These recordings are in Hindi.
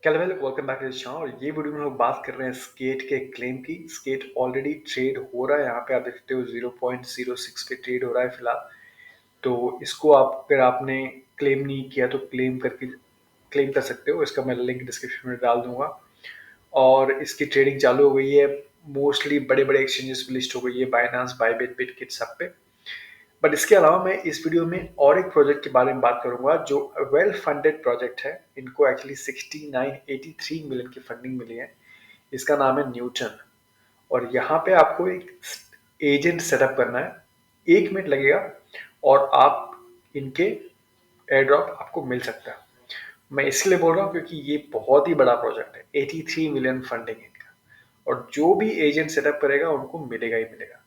क्या level, welcome back to the channel. और ये वीडियो में हम लोग बात कर रहे हैं स्केट के क्लेम की। स्केट ऑलरेडी ट्रेड हो रहा है, यहाँ पे आप देखते हो 0.06 पे ट्रेड हो रहा है फिलहाल। तो इसको आप अगर आपने क्लेम नहीं किया तो क्लेम कर सकते हो। इसका मैं लिंक डिस्क्रिप्शन में डाल दूंगा। और इसकी ट्रेडिंग चालू हो गई है, मोस्टली बड़े बड़े एक्सचेंजेस पे लिस्ट हो गई है, बाइनांस, बाइबिट, बिटकिट, सब पे। बट इसके अलावा मैं इस वीडियो में और एक प्रोजेक्ट के बारे में बात करूंगा जो वेल फंडेड प्रोजेक्ट है। इनको एक्चुअली 6983 मिलियन की फंडिंग मिली है। इसका नाम है न्यूटन। और यहाँ पे आपको एक एजेंट सेटअप करना है, 1 मिनट लगेगा और आप इनके एयर ड्रॉप आपको मिल सकता है। मैं इसलिए बोल रहा हूँ क्योंकि ये बहुत ही बड़ा प्रोजेक्ट है, 83 मिलियन फंडिंग है इनका। और जो भी एजेंट सेटअप करेगा उनको मिलेगा ही मिलेगा।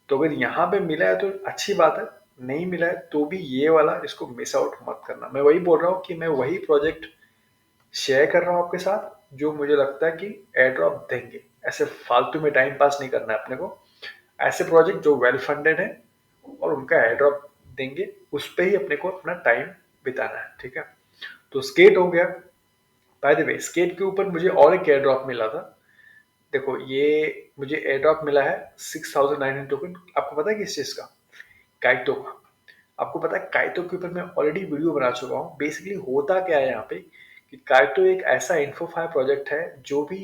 तो अगर यहाँ पे मिला है तो अच्छी बात है, नहीं मिला है तो भी ये वाला इसको मिस आउट मत करना। मैं वही बोल रहा हूँ कि मैं वही प्रोजेक्ट शेयर कर रहा हूँ आपके साथ जो मुझे लगता है कि एयर ड्रॉप देंगे। ऐसे फालतू में टाइम पास नहीं करना है अपने को। ऐसे प्रोजेक्ट जो वेल फंडेड है और उनका एयर ड्रॉप देंगे, उस पर ही अपने को अपना टाइम बिताना है, ठीक है। तो स्केट हो गया। बाय द वे, स्केट के ऊपर मुझे और एक एयर ड्रॉप मिला था। देखो, ये मुझे एयर ड्रॉप मिला है 6900 टोकन। आपको पता है किस चीज का? काइटो का। आपको पता है काइटो के ऊपर मैं ऑलरेडी वीडियो बना चुका हूँ। बेसिकली होता क्या है यहाँ पे कि काइटो एक ऐसा इन्फोफाई प्रोजेक्ट है जो भी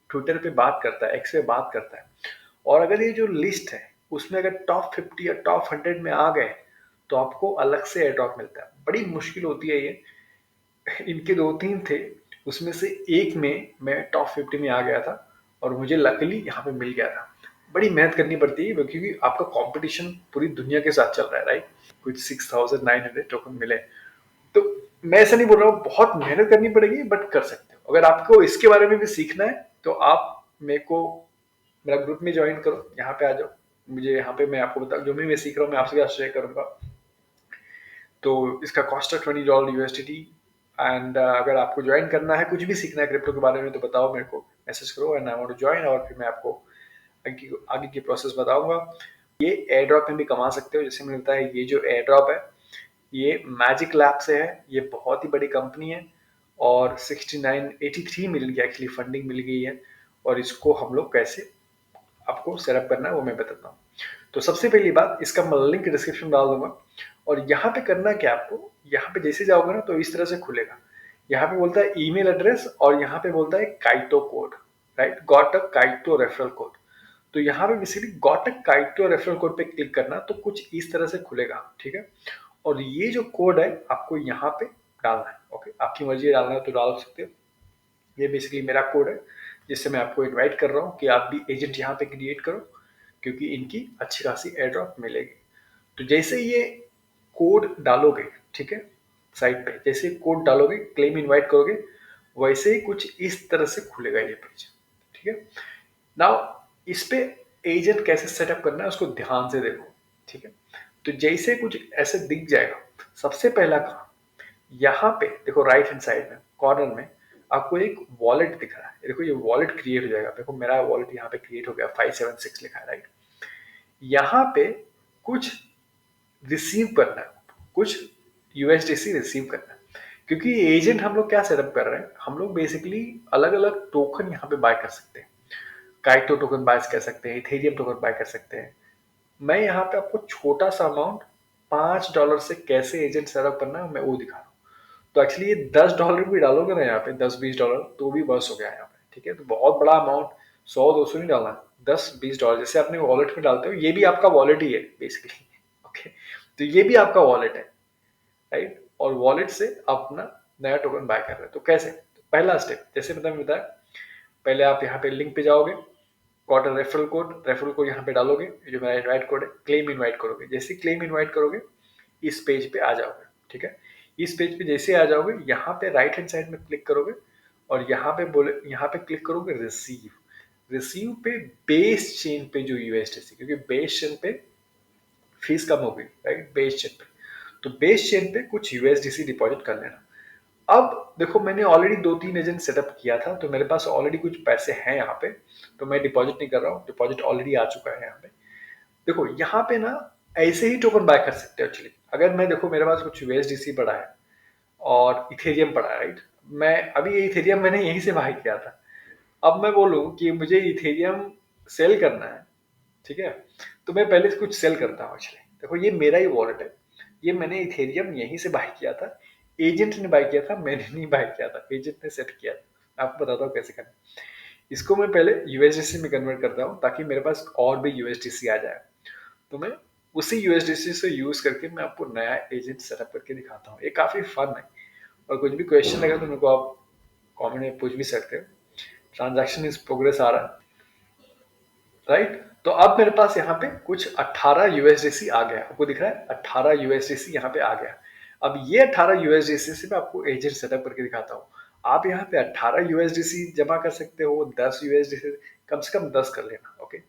ट्विटर पे बात करता है, एक्स पे बात करता है। और अगर ये जो लिस्ट है उसमें अगर टॉप 50 या टॉप 100 में आ गए तो आपको अलग से एयर ड्रॉप मिलता है। बड़ी मुश्किल होती है ये। इनके 2-3 थे, उसमें से एक में मैं टॉप 50 में आ गया था और मुझे लकीली यहाँ पे मिल गया था। बड़ी मेहनत करनी पड़ती है क्योंकि आपका कंपटीशन पूरी दुनिया के साथ चल रहा है, राइट। कुछ 6900 टोकन मिले। तो मैं ऐसा नहीं बोल रहा हूँ बहुत मेहनत करनी पड़ेगी, बट कर सकते हो। अगर आपको इसके बारे में भी सीखना है तो आप मेरे को मेरा ग्रुप में ज्वाइन करो, यहाँ पे आ जाओ। मुझे यहाँ पे मैं आपको बता, जो भी मैं सीख रहा हूँ मैं आपसे क्या शेयर करूंगा। तो इसका कॉस्ट है $20 यूएसडीटी। एंड अगर आपको ज्वाइन करना है, कुछ भी सीखना है क्रिप्टो के बारे में, तो बताओ मेरे को, मैसेज करो and I want to join. और फिर मैं आपको आगे की प्रोसेस बताऊंगा। ये एयर ड्रॉप में भी कमा सकते हो। जैसे मिलता है ये जो एयर ड्रॉप है ये मैजिक लैब से है। ये बहुत ही बड़ी कंपनी है और 83 मिलियन की एक्चुअली फंडिंग मिल गई है। और इसको हम लोग कैसे आपको सेटअप करना है वो मैं बताता हूँ। तो सबसे पहली बात, इसका मैं लिंक डिस्क्रिप्शन डाल दूंगा। और यहाँ पे करना क्या आपको, यहाँ पे जैसे जाओगे ना तो इस तरह से खुलेगा। यहाँ पे बोलता है ईमेल एड्रेस और यहाँ पे बोलता है Kyoto code, right, got a Kyoto referral code. तो यहाँ पे basically got a Kyoto referral code पे क्लिक करना तो कुछ इस तरह से खुलेगा, ठीक है। और ये जो कोड है आपको यहाँ पे डालना है, ओके। आपकी मर्जी है डालना है तो डाल सकते हो। ये बेसिकली मेरा कोड है जिससे मैं आपको इनवाइट कर रहा हूँ कि आप भी एजेंट यहाँ पे क्रिएट करो, क्योंकि इनकी अच्छी खासी एयर ड्रॉप मिलेगी। तो जैसे ये कोड डालोगे, ठीक है, साइट पे जैसे कोड डालोगे, क्लेम इनवाइट करोगे, वैसे ही कुछ इस तरह से खुलेगा ये पेज, ठीक है। नाउ इस पे एजेंट कैसे सेटअप करना है उसको ध्यान से देखो, ठीक है। तो जैसे कुछ ऐसे दिख जाएगा, सबसे पहला काम, यहाँ पे देखो राइट हैंड साइड में कॉर्नर में आपको एक वॉलेट दिख रहा है। देखो ये वॉलेट क्रिएट हो जाएगा। देखो मेरा वॉलेट यहाँ पे क्रिएट हो गया, 576 लिखा है, राइट। यहाँ पे कुछ रिसीव करना है, कुछ यूएसडीसी रिसीव करना है। क्योंकि एजेंट हम लोग क्या सेटअप कर रहे हैं, हम लोग बेसिकली अलग अलग टोकन यहाँ पे बाय कर सकते हैं। काइटो टोकन बाय कर सकते हैं, इथेरियम टोकन बाय कर सकते हैं। मैं यहाँ पे आपको छोटा सा अमाउंट $5 से कैसे एजेंट सेटअप करना है मैं वो दिखा रहा हूँ। तो एक्चुअली ये $10 भी डालोगे ना यहाँ पे, $10-20 तो भी बस हो गया यहाँ पे, ठीक है। तो बहुत बड़ा अमाउंट 100-200 नहीं डालना, $10-20 जैसे अपने वॉलेट में डालते हो, ये भी आपका वॉलेट ही है बेसिकली, ओके। तो ये भी आपका वॉलेट है, राइट। और वॉलेट से आप अपना नया टोकन बाय कर रहे हैं। तो कैसे? तो पहला स्टेप जैसे मैंने बताया, पहले आप यहाँ पे लिंक पे जाओगे, गॉट अ रेफरल कोड यहाँ पे डालोगे, जो मेरा इनवाइट कोड है, क्लेम इनवाइट करोगे। जैसे क्लेम इनवाइट करोगे इस पेज पे आ जाओगे, ठीक है। इस पेज पे जैसे आ जाओगे, यहाँ पे राइट हैंड साइड में क्लिक करोगे और यहाँ पे क्लिक करोगे रिसीव। रिसीव पे बेस चेन पे जो यूएसडीसी, क्योंकि बेस चेन पे फीस कम होगी, राइट, बेस चेन पे। तो बेस चेन पे कुछ यूएसडीसी डिपॉजिट कर लेना। अब देखो मैंने ऑलरेडी 2-3 एजेंट सेटअप किया था तो मेरे पास ऑलरेडी कुछ पैसे हैं यहाँ पे। तो मैं डिपॉजिट नहीं कर रहा हूँ, डिपॉजिट ऑलरेडी आ चुका है यहाँ पे। देखो यहाँ पे ना ऐसे ही टोकन बाय कर सकते हो एक्चुअली। अगर मैं देखो मेरे पास कुछ यूएसडीसी पड़ा है और इथेरियम पड़ा है, राइट। मैं अभी ये इथेरियम मैंने यहीं से बाय किया था। अब मैं बोलूँ कि मुझे इथेरियम सेल करना है, ठीक है, तो मैं पहले से कुछ सेल करता हूँ एक्चुअली। देखो ये मेरा ही वॉलेट है, ये मैंने इथेरियम यहीं से बाय किया था। एजेंट ने बाय किया था, मैंने नहीं बाय किया था, एजेंट ने सेट किया था। आपको बताता हूँ कैसे करना। इसको मैं पहले यूएसडीसी में कन्वर्ट करता हूँ ताकि मेरे पास और भी यूएसडीसी आ जाए। तो मैं उसी यूएसडीसी से यूज करके मैं आपको नया एजेंट सेटअप करके दिखाता हूँ। ये काफी फन है, और कुछ भी क्वेश्चन लगा तो मेरे को आप कमेंट में पूछ भी सकते हो। ट्रांजैक्शन इज प्रोग्रेस आ रहा है, राइट। तो अब मेरे पास यहाँ पे कुछ 18 यूएसडीसी आ गया, आपको दिख रहा है 18 यूएसडीसी यहाँ पे आ गया। अब ये 18 यूएसडीसी से मैं आपको एजेंट सेटअप करके दिखाता हूँ। आप यहाँ पे 18 यूएसडीसी जमा कर सकते हो, 10 यूएसडीसी, कम से कम 10 कर लेना, ओके।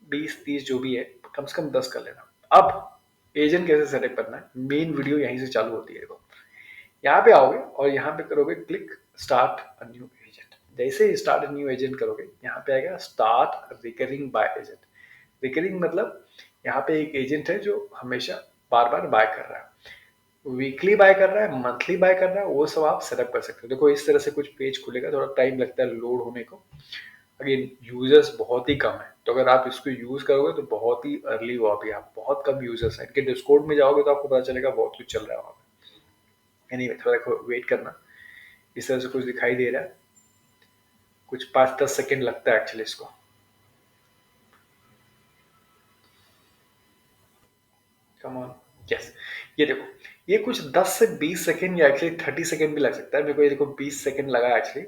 20 30 जो भी है, कम से कम 10 कर लेना। अब एजेंट कैसे सेटअप करना है, मेन वीडियो यहीं से चालू होती है। देखो यहाँ पे आओगे और यहाँ पे करोगे click start a new agent. जैसे ही स्टार्ट अ न्यू एजेंट करोगे, यहाँ पे आएगा start recurring buy agent. Recurring मतलब यहाँ पे एक एजेंट है जो हमेशा बार बार बाय कर रहा है, वीकली बाय कर रहा है, मंथली बाय कर रहा है, वो सब आप सेटअप कर सकते हो। देखो इस तरह से कुछ पेज खुलेगा, थोड़ा टाइम लगता है लोड होने को। अगेन यूजर्स बहुत ही कम है, तो अगर आप इसको यूज करोगे तो बहुत ही अर्ली हुआ, अभी आप बहुत कम यूजर्स हैं। इनके डिस्कॉर्ड में जाओगे तो आपको पता चलेगा बहुत कुछ चल रहा है वहाँ पे। एनीवे थोड़ा वेट करना, इस तरह से कुछ दिखाई दे रहा है, कुछ 5 10 सेकेंड लगता है एक्चुअली इसको। Come on, yes. ये देखो, ये कुछ 10 से 20 सेकेंड या एक्चुअली 30 सेकेंड भी लग सकता है। मेरे को ये देखो 20 सेकेंड लगा एक्चुअली,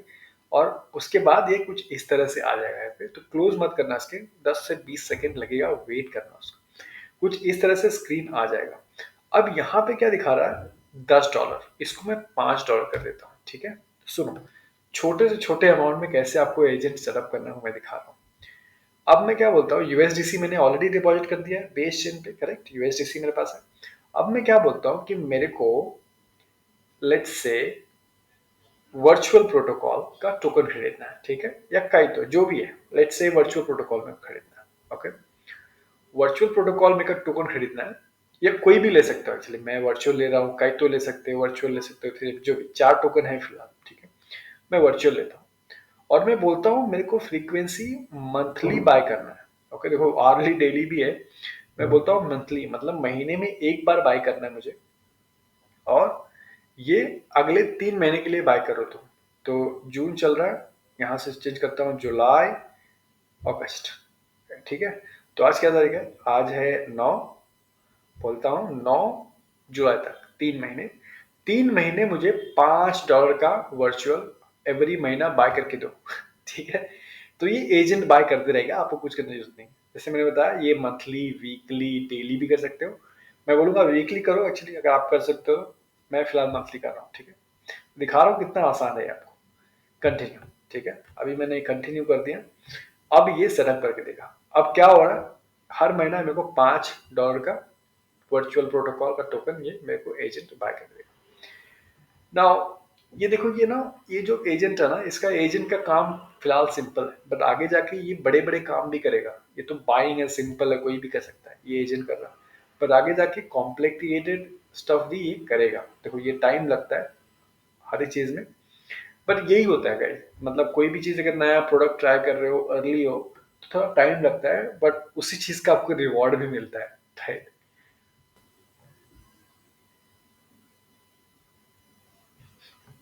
और उसके बाद ये कुछ इस तरह से आ जाएगा यहाँ पे। तो क्लोज मत करना इसके, 10 से 20 सेकेंड लगेगा, वेट करना उसका। कुछ इस तरह से स्क्रीन आ जाएगा। अब यहाँ पे क्या दिखा रहा है, $10, इसको मैं $5 कर देता हूँ, ठीक है। सुनो, छोटे से छोटे अमाउंट में कैसे आपको एजेंट सेटअप करना है मैं दिखा रहा हूँ। अब मैं क्या बोलता हूँ, यूएसडीसी मैंने ऑलरेडी डिपॉजिट कर दिया है बेस चेन पे, करेक्ट, यूएसडीसी मेरे पास है। अब मैं क्या बोलता हूँ कि मेरे को लेट्स से वर्चुअल प्रोटोकॉल का टोकन खरीदना है, ठीक है, या काइटो जो भी है, लेट्स से वर्चुअल प्रोटोकॉल में खरीदना है, ओके। वर्चुअल प्रोटोकॉल में का टोकन खरीदना है, या कोई भी ले सकता है एक्चुअली। मैं वर्चुअल ले रहा हूँ, काइटो ले सकते हो, वर्चुअल ले सकते हो, फिर जो भी 4 टोकन है फिलहाल, ठीक है। मैं वर्चुअल लेता हूँ, और मैं बोलता हूँ मेरे को फ्रीक्वेंसी मंथली बाय करना है, ओके। देखो आवर्ली डेली भी है, मैं बोलता हूँ मंथली, मतलब महीने में एक बार बाय करना है मुझे, और ये अगले 3 महीने के लिए बाय करो तुम। तो जून चल रहा है, यहाँ से चेंज करता हूँ जुलाई अगस्त, ठीक है। तो आज क्या तारीख है, आज है 9, बोलता हूँ 9 जुलाई तक, 3 महीने। 3 महीने मुझे $5 का वर्चुअल एवरी महीना बाय करके दो ठीक है। तो ये एजेंट बाय करते रहेगा, आपको कुछ करने की जरूरत नहीं। जैसे मैंने बताया, ये मंथली, वीकली, डेली भी कर सकते हो। मैं बोलूंगा वीकली करो एक्चुअली, अगर आप कर सकते हो। मैं फिलहाल मंथली कर रहा हूँ, ठीक है। दिखा रहा हूँ कितना आसान है आपको। कंटिन्यू, ठीक है, अभी मैंने कंटिन्यू कर दिया। अब ये सेटअप करके देखा, अब क्या हो रहा है, हर महीना मेरे को $5 का वर्चुअल प्रोटोकॉल का टोकन ये मेरे को एजेंट बाय कर देगा। नाउ ये देखो, ये ना, ये जो एजेंट है ना, इसका एजेंट का काम फिलहाल सिंपल है, बट आगे जाके ये बड़े बड़े काम भी करेगा। ये तो बाइंग है, सिंपल है, कोई भी कर सकता है, ये एजेंट कर रहा है। पर आगे जाके कॉम्प्लिकेटेड स्टफ भी ये करेगा। देखो ये टाइम लगता है हर एक चीज में, बट यही होता है गाइस। मतलब कोई भी चीज अगर नया प्रोडक्ट ट्राई कर रहे हो, अर्ली हो, तो थोड़ा टाइम लगता है, बट उसी चीज का आपको रिवॉर्ड भी मिलता है, राइट।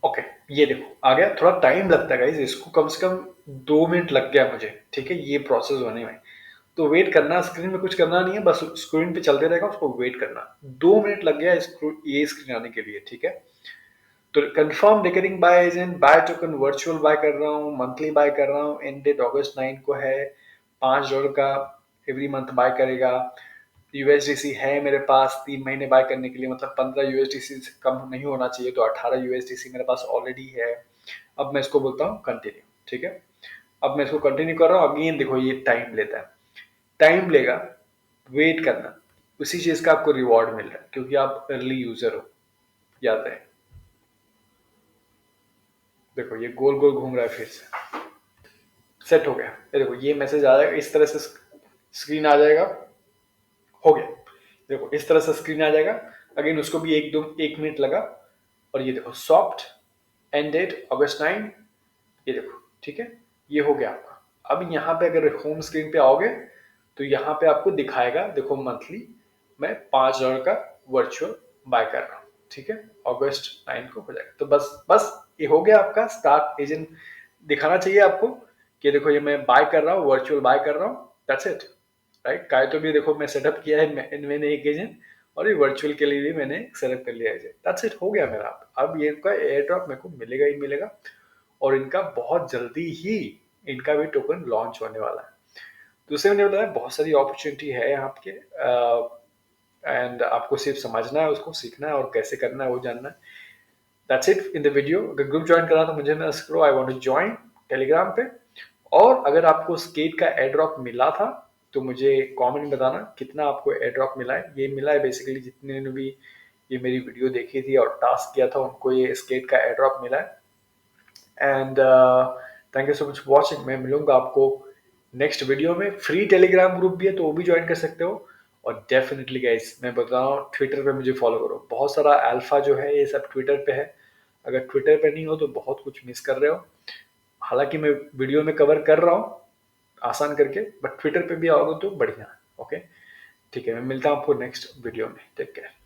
ओके, ये देखो आ गया। थोड़ा टाइम लगता है गाइस, इसको कम से कम 2 मिनट लग गया मुझे, ठीक है, ये प्रोसेस होने में। तो वेट करना, स्क्रीन में कुछ करना नहीं है, बस स्क्रीन पे चलते रहेगा, उसको वेट करना। 2 मिनट लग गया इसको, ये स्क्रीन आने के लिए, ठीक है। तो confirm recurring buy agent, buy token virtual buy कर रहा हूँ, मंथली बाय कर रहा हूँ, एंड डेट August 9 को है। $5 का एवरी मंथ बाय करेगा। यूएसडीसी है मेरे पास 3 महीने बाय करने के लिए, मतलब 15 यूएसडीसी से कम नहीं होना चाहिए, तो 18 यूएसडीसी मेरे पास ऑलरेडी है। अब मैं इसको बोलता हूँ कंटिन्यू, ठीक है। अब मैं इसको कंटिन्यू कर रहा हूँ। अगेन देखो ये टाइम लेता है, टाइम लेगा, वेट करना। उसी चीज का आपको रिवॉर्ड मिल रहा है क्योंकि आप अर्ली यूजर हो, याद है। देखो ये गोल गोल घूम रहा है फिर से, सेट हो गया। ये देखो ये मैसेज आ जाएगा, इस तरह से स्क्रीन आ जाएगा, हो गया। देखो इस तरह से स्क्रीन आ जाएगा। अगेन उसको भी 1 मिनट लगा, और ये देखो सॉफ्ट एंड डेट August 9, ये देखो, ठीक है, ये हो गया आपका। अब यहाँ पे अगर होम स्क्रीन पे आओगे तो यहाँ पे आपको दिखाएगा, देखो मंथली मैं $5 का वर्चुअल बाय कर रहा हूँ, ठीक है, August 9 को हो जाएगा। तो बस बस ये हो गया आपका स्टार्ट एजेंट, दिखाना चाहिए आपको कि देखो ये मैं बाय कर रहा हूँ, वर्चुअल बाय कर रहा हूँ, दैट्स इट, राइट। काय तो भी देखो मैं सेटअप किया है, मैंने एक एजेंट, और ये वर्चुअल के लिए भी मैंने सेटअप कर लिया एजेंट, दैट्स इट, हो गया मेरा। अब ये इनका एयर ड्रॉप मेरे को मिलेगा ही मिलेगा, और इनका बहुत जल्दी ही इनका भी टोकन लॉन्च होने वाला है। दूसरे मैंने बताया बहुत सारी अपॉर्चुनिटी है यहाँ के, एंड आपको सिर्फ समझना है, उसको सीखना है, और कैसे करना है वो जानना है। That's it in the video. अगर ग्रुप ज्वाइन करना तो मुझे मैसेज करो, I want to join Telegram पे। और अगर आपको स्केट का एयर ड्रॉप मिला था तो मुझे कमेंट में बताना कितना आपको एयर ड्रॉप मिला है। ये मिला है बेसिकली जितने ने भी ये मेरी वीडियो देखी थी और टास्क किया था उनको ये स्केट का एयर ड्रॉप मिला है। And thank you so much for watching. मैं मिलूंगा आपको नेक्स्ट वीडियो में। फ्री टेलीग्राम ग्रुप भी है तो वो भी ज्वाइन कर सकते हो। और डेफिनेटली गाइस मैं बता रहा हूँ, ट्विटर पे मुझे फॉलो करो, बहुत सारा अल्फा जो है ये सब ट्विटर पे है। अगर ट्विटर पे नहीं हो तो बहुत कुछ मिस कर रहे हो। हालांकि मैं वीडियो में कवर कर रहा हूँ आसान करके, बट ट्विटर पे भी आओगे तो बढ़िया। ओके, ठीक है, मैं मिलता हूँ आपको नेक्स्ट वीडियो में। Take care.